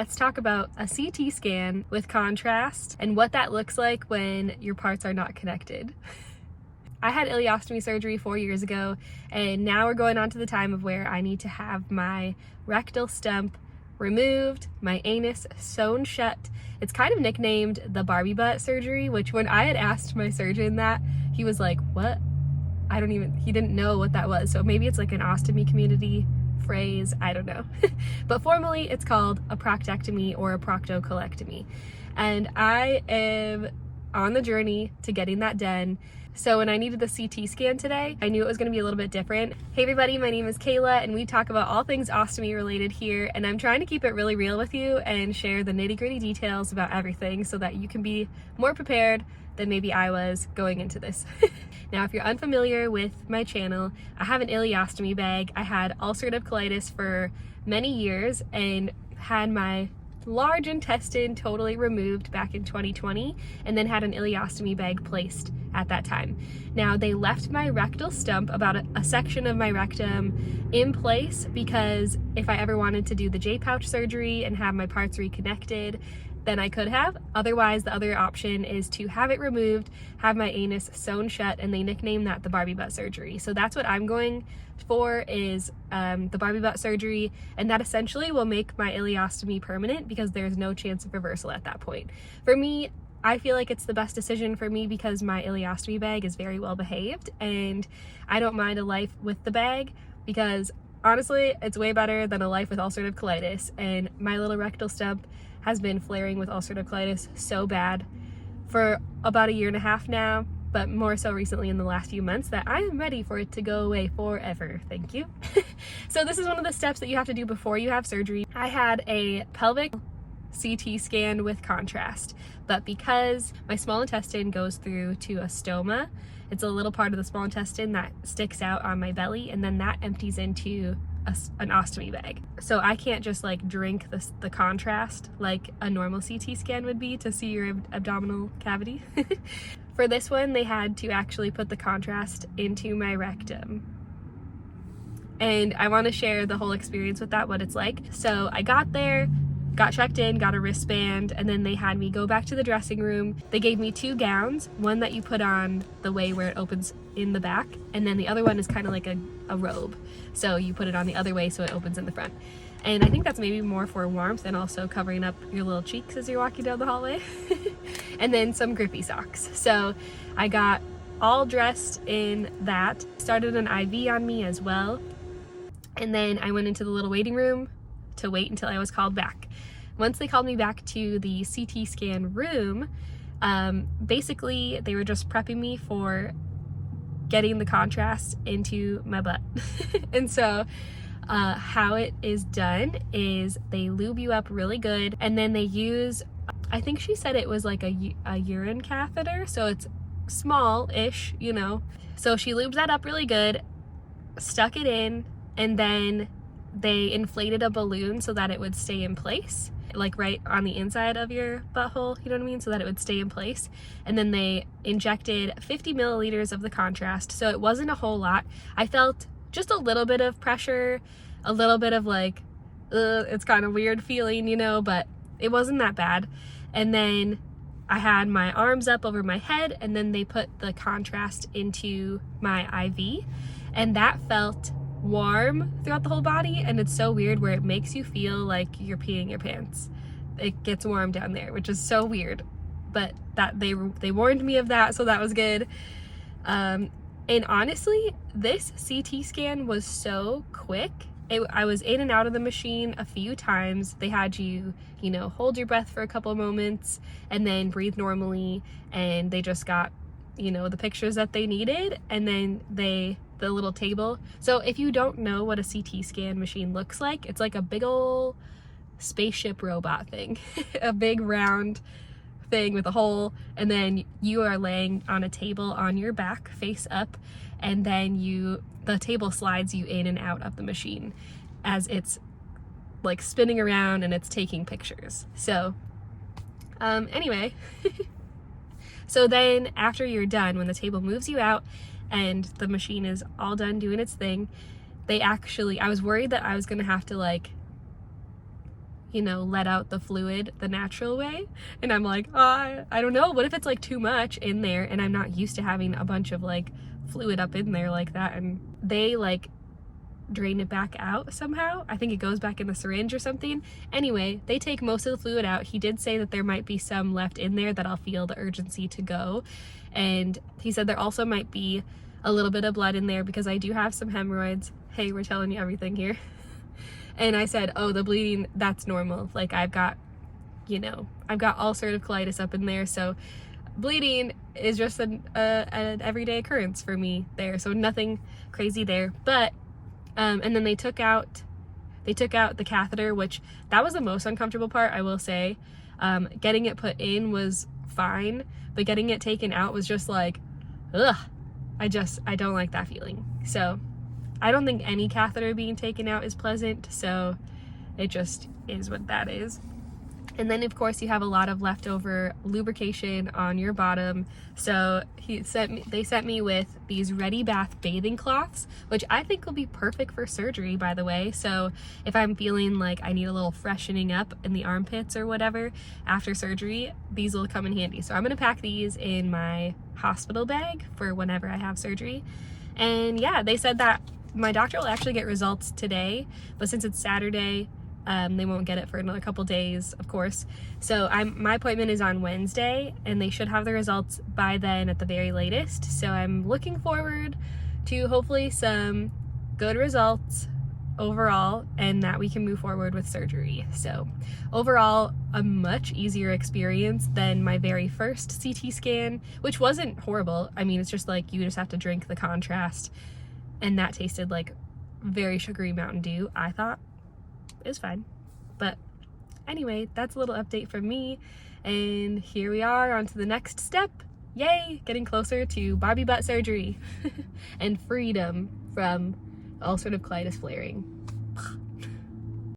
Let's talk about a CT scan with contrast and what that looks like when your parts are not connected. I had ileostomy surgery 4 years ago, and now we're going on to the time of where I need to have my rectal stump removed, my anus sewn shut. It's kind of nicknamed the Barbie Butt surgery, which when I had asked my surgeon that, he was like, what? He didn't know what that was. So maybe it's like an ostomy community phrase, I don't know. But formally it's called a proctectomy or a proctocolectomy. And I am on the journey to getting that done. So when I needed the CT scan today, I knew it was going to be a little bit different. Hey everybody, my name is Kayla and we talk about all things ostomy related here, and I'm trying to keep it really real with you and share the nitty-gritty details about everything so that you can be more prepared than maybe I was going into this. Now, if you're unfamiliar with my channel, I have an ileostomy bag. I had ulcerative colitis for many years and had my large intestine totally removed back in 2020, and then had an ileostomy bag placed at that time. Now, they left my rectal stump, about a section of my rectum, in place because if I ever wanted to do the J-pouch surgery and have my parts reconnected, then I could have. Otherwise, the other option is to have it removed, have my anus sewn shut, and they nickname that the Barbie Butt surgery. So that's what I'm going for, is the Barbie Butt surgery, and that essentially will make my ileostomy permanent because there's no chance of reversal at that point. For me, I feel like it's the best decision for me because my ileostomy bag is very well behaved, and I don't mind a life with the bag because honestly, it's way better than a life with ulcerative colitis. And my little rectal stump has been flaring with ulcerative colitis so bad for about 1.5 years now, but more so recently in the last few months, that I am ready for it to go away forever. Thank you. So this is one of the steps that you have to do before you have surgery. I had a pelvic CT scan with contrast, but because my small intestine goes through to a stoma, it's a little part of the small intestine that sticks out on my belly, and then that empties into an ostomy bag. So I can't just like drink the contrast like a normal CT scan would be to see your abdominal cavity. For this one, they had to actually put the contrast into my rectum. And I want to share the whole experience with that, what it's like. So I got there, got checked in, got a wristband, and then they had me go back to the dressing room. They gave me 2 gowns, one that you put on the way where it opens in the back, and then the other one is kind of like a robe. So you put it on the other way so it opens in the front. And I think that's maybe more for warmth and also covering up your little cheeks as you're walking down the hallway. And then some grippy socks. So I got all dressed in that, started an IV on me as well. And then I went into the little waiting room to wait until I was called back. Once they called me back to the CT scan room, basically they were just prepping me for getting the contrast into my butt. And so how it is done is they lube you up really good, and then they use, I think she said it was like a urine catheter, so it's small-ish, you know. So she lubes that up really good, stuck it in, and then they inflated a balloon so that it would stay in place, like right on the inside of your butthole, you know what I mean, so that it would stay in place. And then they injected 50 milliliters of the contrast, so it wasn't a whole lot. I felt just a little bit of pressure, a little bit of like, it's kind of weird feeling, you know, but it wasn't that bad. And then I had my arms up over my head, and then they put the contrast into my IV, and that felt warm throughout the whole body. And it's so weird where it makes you feel like you're peeing your pants. It gets warm down there, which is so weird, but that they warned me of that, so that was good. And honestly, this CT scan was so quick. I was in and out of the machine a few times. They had you, you know, hold your breath for a couple moments and then breathe normally, and they just got, you know, the pictures that they needed, and then the little table. So if you don't know what a CT scan machine looks like, it's like a big old spaceship robot thing. A big round thing with a hole, and then you are laying on a table on your back face up, and then the table slides you in and out of the machine as it's like spinning around and it's taking pictures. So anyway, so then after you're done, when the table moves you out and the machine is all done doing its thing, I was worried that I was gonna have to like you know, let out the fluid the natural way. And I'm like, I don't know, what if it's like too much in there and I'm not used to having a bunch of like fluid up in there like that? And they like drain it back out somehow. I think it goes back in the syringe or something. Anyway, they take most of the fluid out. He did say that there might be some left in there that I'll feel the urgency to go. And he said there also might be a little bit of blood in there because I do have some hemorrhoids. Hey, we're telling you everything here. And I said, oh, the bleeding, that's normal. Like I've got, you know, I've got ulcerative colitis up in there. So bleeding is just an everyday occurrence for me there. So nothing crazy there. But, and then they took out the catheter, which that was the most uncomfortable part, I will say. Getting it put in was fine, but getting it taken out was just like, ugh, I don't like that feeling. So I don't think any catheter being taken out is pleasant, so it just is what that is. And then of course you have a lot of leftover lubrication on your bottom. So they sent me with these Ready Bath bathing cloths, which I think will be perfect for surgery, by the way. So if I'm feeling like I need a little freshening up in the armpits or whatever after surgery, these will come in handy. So I'm gonna pack these in my hospital bag for whenever I have surgery. And yeah, they said that my doctor will actually get results today, but since it's Saturday, they won't get it for another couple days, of course. So my appointment is on Wednesday, and they should have the results by then at the very latest. So I'm looking forward to hopefully some good results overall, and that we can move forward with surgery. So overall, a much easier experience than my very first CT scan, which wasn't horrible. I mean, it's just like you just have to drink the contrast, and that tasted like very sugary Mountain Dew. I thought it was fine. But anyway, that's a little update from me, and here we are on to the next step. Yay, getting closer to Barbie butt surgery and freedom from ulcerative colitis flaring.